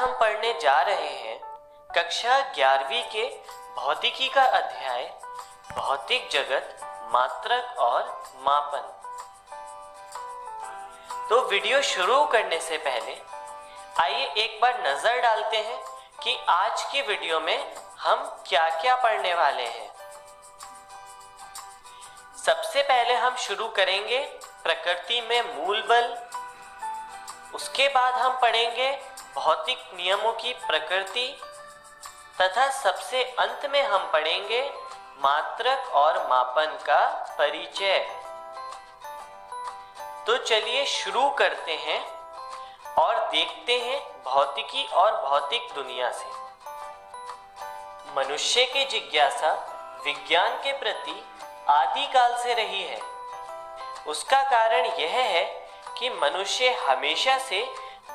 हम पढ़ने जा रहे हैं कक्षा 11वीं के भौतिकी का अध्याय भौतिक जगत, मात्रक और मापन। तो वीडियो शुरू करने से पहले आइए एक बार नजर डालते हैं कि आज की वीडियो में हम क्या क्या पढ़ने वाले हैं। सबसे पहले हम शुरू करेंगे प्रकृति में मूल बल। उसके बाद हम पढ़ेंगे भौतिक नियमों की प्रकृति तथा सबसे अंत में हम पढ़ेंगे मात्रक और मापन का परिचय। तो चलिए शुरू करते हैं और देखते हैं भौतिकी और भौतिक दुनिया से। मनुष्य की जिज्ञासा विज्ञान के प्रति आदिकाल से रही है। उसका कारण यह है कि मनुष्य हमेशा से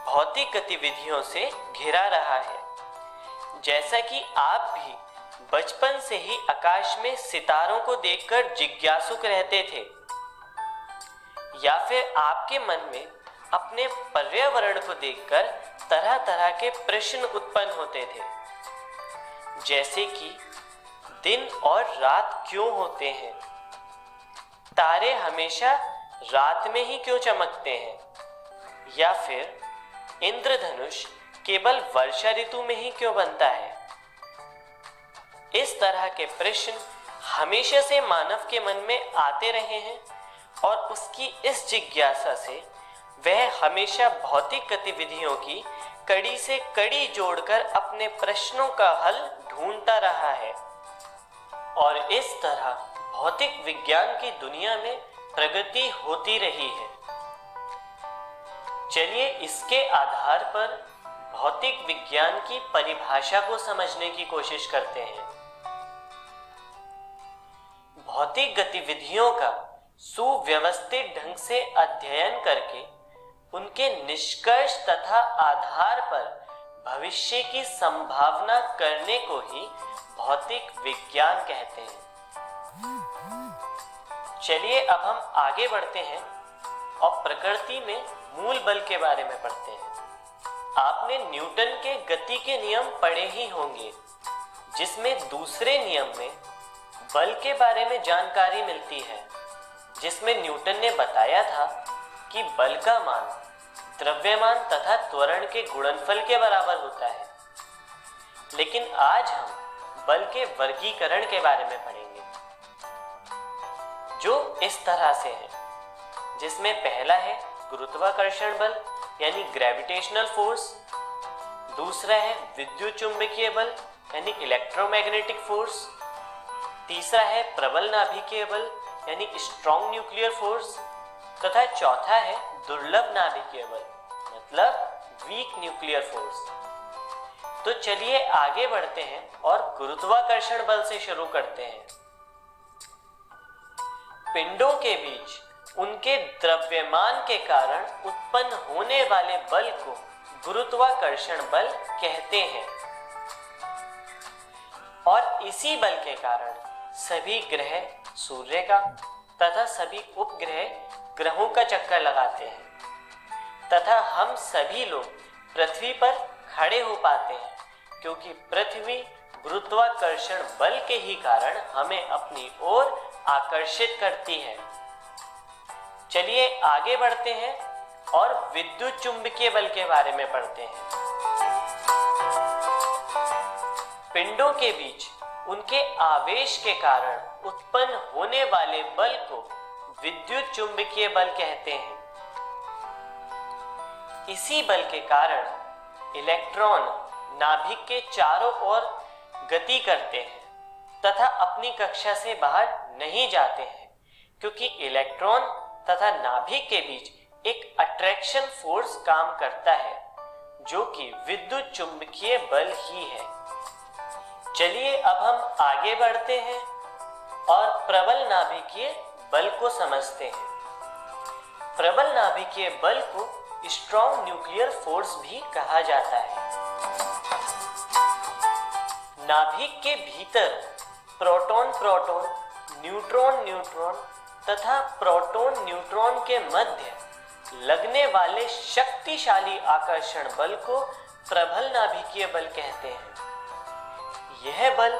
भौतिक गतिविधियों से घिरा रहा है। जैसा कि आप भी बचपन से ही आकाश में सितारों को देखकर जिज्ञासुक रहते थे, या फिर आपके मन में अपने पर्यावरण को देखकर तरह तरह के प्रश्न उत्पन्न होते थे, जैसे कि दिन और रात क्यों होते हैं, तारे हमेशा रात में ही क्यों चमकते हैं, या फिर इंद्रधनुष केवल वर्षा ऋतु में ही क्यों बनता है। इस तरह के प्रश्न हमेशा से मानव के मन में आते रहे हैं और उसकी इस जिज्ञासा से वह हमेशा भौतिक गतिविधियों की कड़ी से कड़ी जोड़कर अपने प्रश्नों का हल ढूंढता रहा है। और इस तरह भौतिक विज्ञान की दुनिया में प्रगति होती रही है। चलिए इसके आधार पर भौतिक विज्ञान की परिभाषा को समझने की कोशिश करते हैं। भौतिक गतिविधियों का सुव्यवस्थित ढंग से अध्ययन करके उनके निष्कर्ष तथा आधार पर भविष्य की संभावना करने को ही भौतिक विज्ञान कहते हैं। चलिए अब हम आगे बढ़ते हैं और प्रकृति में मूल बल के बारे में पढ़ते हैं। आपने न्यूटन के गति के नियम पढ़े ही होंगे, जिसमें दूसरे नियम में बल के बारे में जानकारी मिलती है, जिसमें न्यूटन ने बताया था कि बल का मान द्रव्यमान तथा त्वरण के गुणनफल के बराबर होता है। लेकिन आज हम बल के वर्गीकरण के बारे में पढ़ेंगे, जो इस तरह से है, जिसमें पहला है गुरुत्वाकर्षण बल यानी ग्रेविटेशनल फोर्स, दूसरा है विद्युत चुंबकीय बल यानी इलेक्ट्रोमैग्नेटिक फोर्स, तीसरा है प्रबल नाभिकीय बल यानी स्ट्रॉन्ग न्यूक्लियर फोर्स, तथा चौथा है दुर्लभ नाभिकीय बल मतलब वीक न्यूक्लियर फोर्स। तो चलिए आगे बढ़ते हैं और गुरुत्वाकर्षण बल से शुरू करते हैं। पिंडों के बीच उनके द्रव्यमान के कारण उत्पन्न होने वाले बल को गुरुत्वाकर्षण बल कहते हैं। और इसी बल के कारण सभी ग्रह सूर्य का तथा सभी उपग्रह ग्रहों का चक्कर लगाते हैं तथा हम सभी लोग पृथ्वी पर खड़े हो पाते हैं, क्योंकि पृथ्वी गुरुत्वाकर्षण बल के ही कारण हमें अपनी ओर आकर्षित करती है। चलिए आगे बढ़ते हैं और विद्युत चुंबकीय बल के बारे में पढ़ते हैं। पिंडों के बीच उनके आवेश के कारण उत्पन्न होने वाले बल को विद्युत चुंबकीय बल कहते हैं। इसी बल के कारण इलेक्ट्रॉन नाभिक के चारों ओर गति करते हैं तथा अपनी कक्षा से बाहर नहीं जाते हैं, क्योंकि इलेक्ट्रॉन तथा नाभिक के बीच एक अट्रैक्शन फोर्स काम करता है, जो कि विद्युत चुंबकीय बल ही है। चलिए अब हम आगे बढ़ते हैं और प्रबल नाभिकीय बल को समझते हैं। प्रबल नाभिकीय बल को स्ट्रॉन्ग न्यूक्लियर फोर्स भी कहा जाता है। नाभिक के भीतर प्रोटॉन प्रोटॉन, न्यूट्रॉन न्यूट्रॉन तथा प्रोटॉन न्यूट्रॉन के मध्य लगने वाले शक्तिशाली आकर्षण बल को प्रबल नाभिकीय बल कहते हैं। यह बल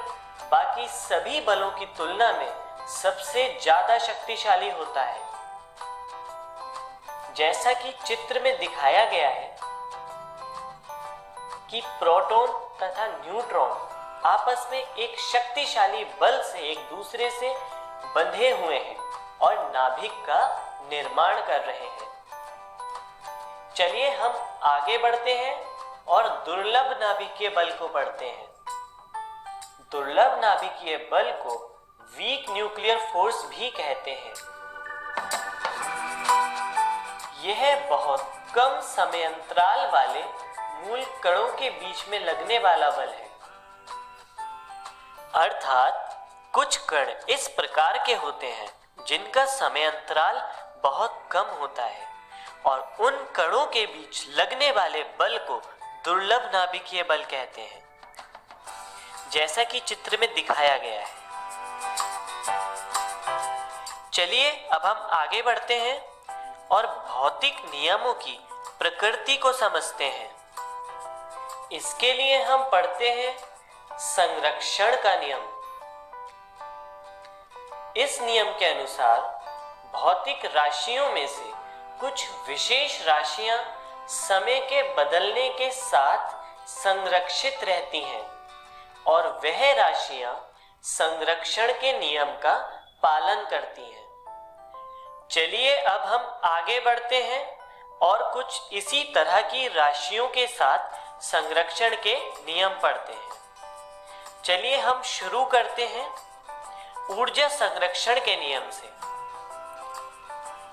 बाकी सभी बलों की तुलना में सबसे ज्यादा शक्तिशाली होता है। जैसा कि चित्र में दिखाया गया है कि प्रोटॉन तथा न्यूट्रॉन आपस में एक शक्तिशाली बल से एक दूसरे से बंधे हुए हैं और नाभिक का निर्माण कर रहे हैं। चलिए हम आगे बढ़ते हैं और दुर्लभ नाभिकीय बल को पढ़ते हैं। दुर्लभ नाभिकीय बल को वीक न्यूक्लियर फोर्स भी कहते हैं। यह बहुत कम समय अंतराल वाले मूल कणों के बीच में लगने वाला बल है। अर्थात कुछ कण इस प्रकार के होते हैं जिनका समय अंतराल बहुत कम होता है और उन कणों के बीच लगने वाले बल को दुर्लभ नाभिकीय बल कहते हैं, जैसा कि चित्र में दिखाया गया है। चलिए अब हम आगे बढ़ते हैं और भौतिक नियमों की प्रकृति को समझते हैं। इसके लिए हम पढ़ते हैं संरक्षण का नियम। इस नियम के अनुसार भौतिक राशियों में से कुछ विशेष राशियां समय के बदलने के साथ संरक्षित रहती हैं और वह राशियां संरक्षण के नियम का पालन करती हैं। चलिए अब हम आगे बढ़ते हैं और कुछ इसी तरह की राशियों के साथ संरक्षण के नियम पढ़ते हैं। चलिए हम शुरू करते हैं ऊर्जा संरक्षण के नियम से।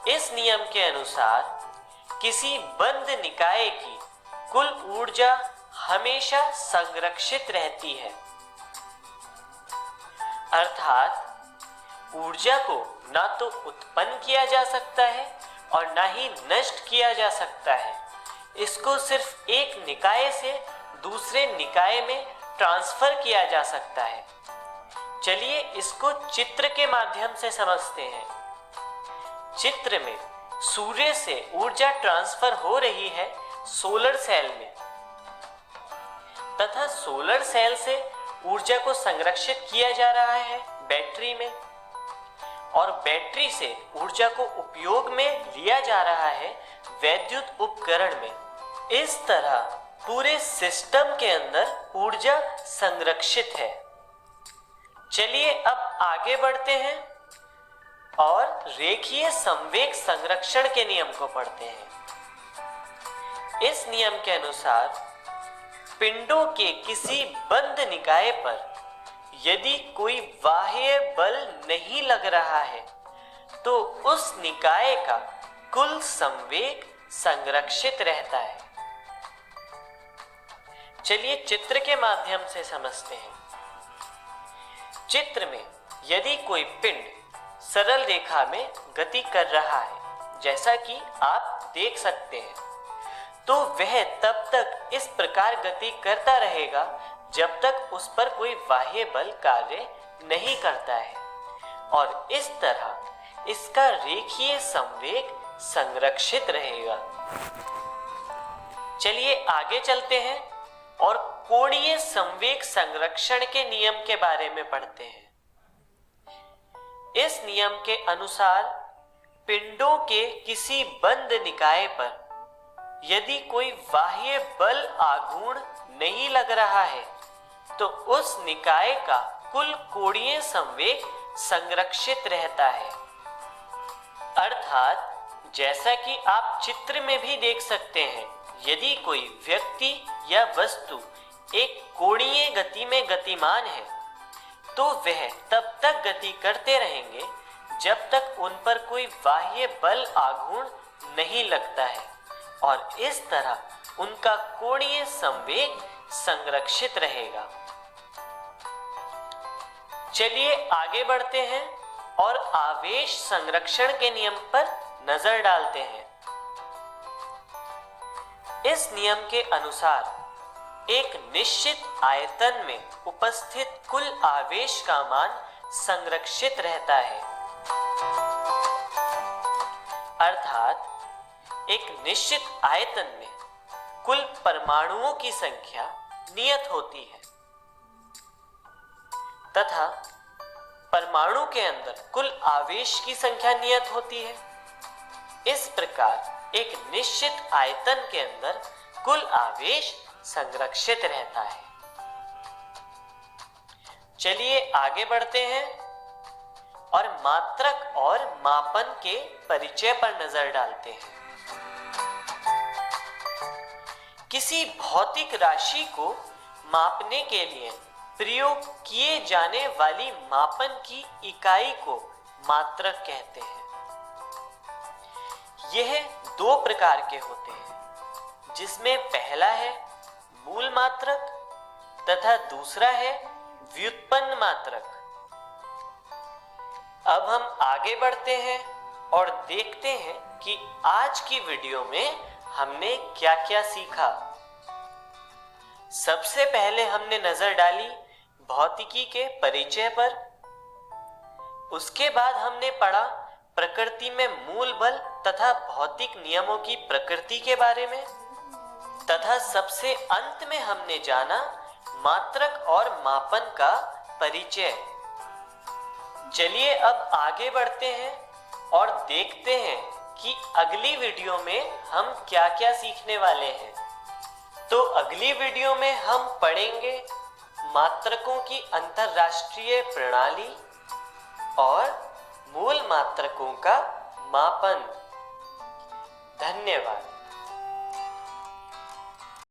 इस नियम के अनुसार किसी बंद निकाय की कुल ऊर्जा हमेशा संरक्षित रहती है। अर्थात ऊर्जा को ना तो उत्पन्न किया जा सकता है और ना ही नष्ट किया जा सकता है। इसको सिर्फ एक निकाय से दूसरे निकाय में ट्रांसफर किया जा सकता है। चलिए इसको चित्र के माध्यम से समझते हैं। चित्र में सूर्य से ऊर्जा ट्रांसफर हो रही है सोलर सेल में तथा सोलर सेल से ऊर्जा को संरक्षित किया जा रहा है बैटरी में और बैटरी से ऊर्जा को उपयोग में लिया जा रहा है वैद्युत उपकरण में। इस तरह पूरे सिस्टम के अंदर ऊर्जा संरक्षित है। चलिए अब आगे बढ़ते हैं और रेखीय संवेग संरक्षण के नियम को पढ़ते हैं। इस नियम के अनुसार पिंडों के किसी बंद निकाय पर यदि कोई बाह्य बल नहीं लग रहा है तो उस निकाय का कुल संवेग संरक्षित रहता है। चलिए चित्र के माध्यम से समझते हैं। चित्र में यदि कोई पिंड सरल रेखा में गति कर रहा है, जैसा कि आप देख सकते हैं, तो वह तब तक इस प्रकार गति करता रहेगा जब तक उस पर कोई बाह्य बल कार्य नहीं करता है और इस तरह इसका रेखीय संवेग संरक्षित रहेगा। चलिए आगे चलते हैं और कोणीय संवेग संरक्षण के नियम के बारे में पढ़ते हैं। इस नियम के अनुसार पिंडों के किसी बंद निकाय पर यदि कोई बाह्य बल आघूर्ण नहीं लग रहा है तो उस निकाय का कुल कोणीय संवेग संरक्षित रहता है। अर्थात जैसा कि आप चित्र में भी देख सकते हैं, यदि कोई व्यक्ति या वस्तु एक कोणीय गति में गतिमान है तो वह तब तक गति करते रहेंगे जब तक उन पर कोई बाह्य बल आघूर्ण नहीं लगता है और इस तरह उनका कोणीय संवेग संरक्षित रहेगा। चलिए आगे बढ़ते हैं और आवेश संरक्षण के नियम पर नजर डालते हैं। इस नियम के अनुसार एक निश्चित आयतन में उपस्थित कुल आवेश का मान संरक्षित रहता है। अर्थात एक निश्चित आयतन में कुल परमाणुओं की संख्या नियत होती है तथा परमाणु के अंदर कुल आवेश की संख्या नियत होती है। इस प्रकार एक निश्चित आयतन के अंदर कुल आवेश संरक्षित रहता है। चलिए आगे बढ़ते हैं और मात्रक और मापन के परिचय पर नजर डालते हैं। किसी भौतिक राशि को मापने के लिए प्रयोग किए जाने वाली मापन की इकाई को मात्रक कहते हैं। यह दो प्रकार के होते हैं, जिसमें पहला है मूल मात्रक तथा दूसरा है व्युत्पन्न मात्रक। अब हम आगे बढ़ते हैं और देखते हैं कि आज की वीडियो में हमने क्या-क्या सीखा। सबसे पहले हमने नजर डाली भौतिकी के परिचय पर। उसके बाद हमने पढ़ा प्रकृति में मूल बल तथा भौतिक नियमों की प्रकृति के बारे में, तथा सबसे अंत में हमने जाना मात्रक और मापन का परिचय। चलिए अब आगे बढ़ते हैं और देखते हैं कि अगली वीडियो में हम क्या-क्या सीखने वाले हैं। तो अगली वीडियो में हम पढ़ेंगे मात्रकों की अंतरराष्ट्रीय प्रणाली और मूल मात्रकों का मापन। धन्यवाद।